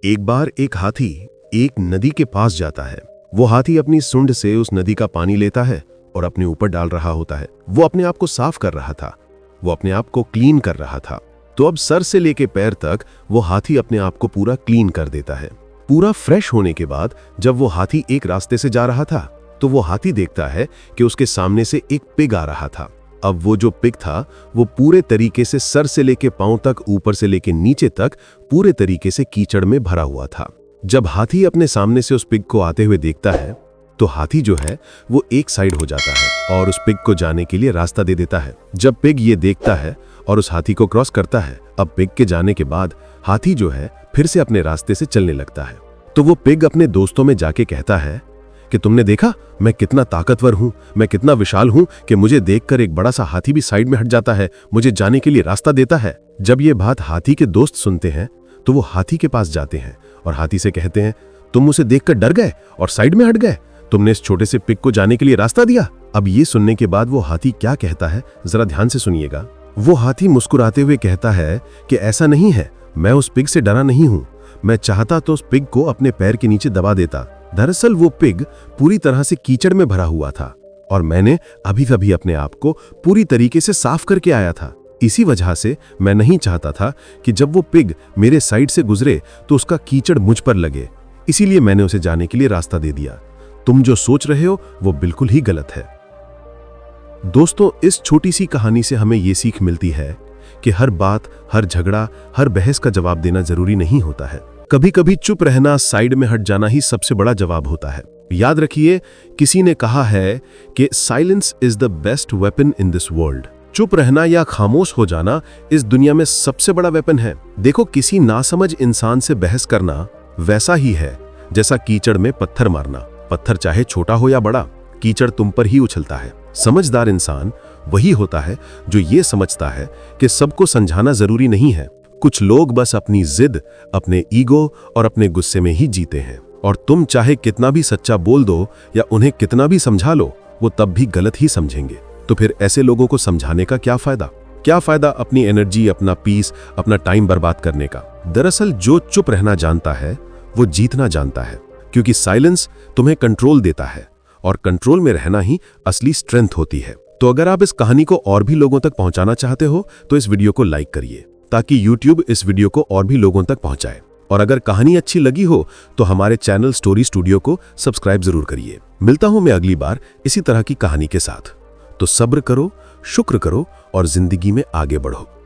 एक बार एक हाथी एक नदी के पास जाता है। वो हाथी अपनी सूंड से उस नदी का पानी लेता है और अपने ऊपर डाल रहा होता है। वो अपने आप को साफ कर रहा था, वो अपने आप को क्लीन कर रहा था। तो अब सर से लेके पैर तक वो हाथी अपने आप को पूरा क्लीन कर देता है। पूरा फ्रेश होने के बाद जब वो हाथी एक रास्ते से जा रहा था तो वो हाथी देखता है कि उसके सामने से एक पिग आ रहा था। अब वो जो पिग था वो पूरे तरीके से सर से लेके पांव तक, ऊपर से लेके नीचे तक पूरे तरीके से कीचड़ में भरा हुआ था। जब हाथी अपने सामने से उस पिग को आते हुए देखता है तो हाथी जो है वो एक साइड हो जाता है और उस पिग को जाने के लिए रास्ता दे देता है। जब पिग ये देखता है और उस हाथी को क्रॉस करता है, अब पिग के जाने के बाद हाथी जो है फिर से अपने रास्ते से चलने लगता है। तो वो पिग अपने दोस्तों में जाके कहता है कि तुमने देखा मैं कितना ताकतवर हूं, मैं कितना विशाल हूं कि मुझे देखकर एक बड़ा सा हाथी भी साइड में हट जाता है, मुझे जाने के लिए रास्ता देता है। जब ये बात हाथी के दोस्त सुनते हैं तो वो हाथी के पास जाते हैं और हाथी से कहते हैं, तुम उसे देखकर डर गए और साइड में हट गए, तुमने इस छोटे से पिग को जाने के लिए रास्ता दिया। अब ये सुनने के बाद वो हाथी क्या कहता है जरा ध्यान से सुनिएगा। वो हाथी मुस्कुराते हुए कहता है कि ऐसा नहीं है, मैं उस पिग से डरा नहीं हूं, मैं चाहता तो उस पिग को अपने पैर के नीचे दबा देता। दरअसल वो पिग पूरी तरह से कीचड़ में भरा हुआ था और मैंने अभी तभी अपने आप को पूरी तरीके से साफ करके आया था। इसी वजह से मैं नहीं चाहता था कि जब वो पिग मेरे साइड से गुजरे तो उसका कीचड़ मुझ पर लगे, इसीलिए मैंने उसे जाने के लिए रास्ता दे दिया। तुम जो सोच रहे हो वो बिल्कुल ही गलत है। दोस्तों, इस छोटी सी कहानी से हमें ये सीख मिलती है कि हर बात, हर झगड़ा, हर बहस का जवाब देना जरूरी नहीं होता है। कभी कभी चुप रहना, साइड में हट जाना ही सबसे बड़ा जवाब होता है। याद रखिए, किसी ने कहा है कि silence is the best weapon in this world. चुप रहना या खामोश हो जाना इस दुनिया में सबसे बड़ा वेपन है। देखो, किसी नासमझ इंसान से बहस करना वैसा ही है जैसा कीचड़ में पत्थर मारना। पत्थर चाहे छोटा हो या बड़ा, कीचड़ तुम पर ही उछलता है। समझदार इंसान वही होता है जो ये समझता है कि सबको समझाना जरूरी नहीं है। कुछ लोग बस अपनी जिद, अपने ईगो और अपने गुस्से में ही जीते हैं, और तुम चाहे कितना भी सच्चा बोल दो या उन्हें कितना भी समझा लो, वो तब भी गलत ही समझेंगे। तो फिर ऐसे लोगों को समझाने का क्या फायदा? क्या फायदा अपनी एनर्जी, अपना पीस, अपना टाइम बर्बाद करने का? दरअसल जो चुप रहना जानता है वो जीतना जानता है, क्योंकि साइलेंस तुम्हें कंट्रोल देता है और कंट्रोल में रहना ही असली स्ट्रेंथ होती है। तो अगर आप इस कहानी को और भी लोगों तक पहुंचाना चाहते हो तो इस वीडियो को लाइक करिए ताकि YouTube इस वीडियो को और भी लोगों तक पहुंचाए। और अगर कहानी अच्छी लगी हो तो हमारे चैनल स्टोरी स्टूडियो को सब्सक्राइब जरूर करिए। मिलता हूं मैं अगली बार इसी तरह की कहानी के साथ। तो सब्र करो, शुक्र करो और जिंदगी में आगे बढ़ो।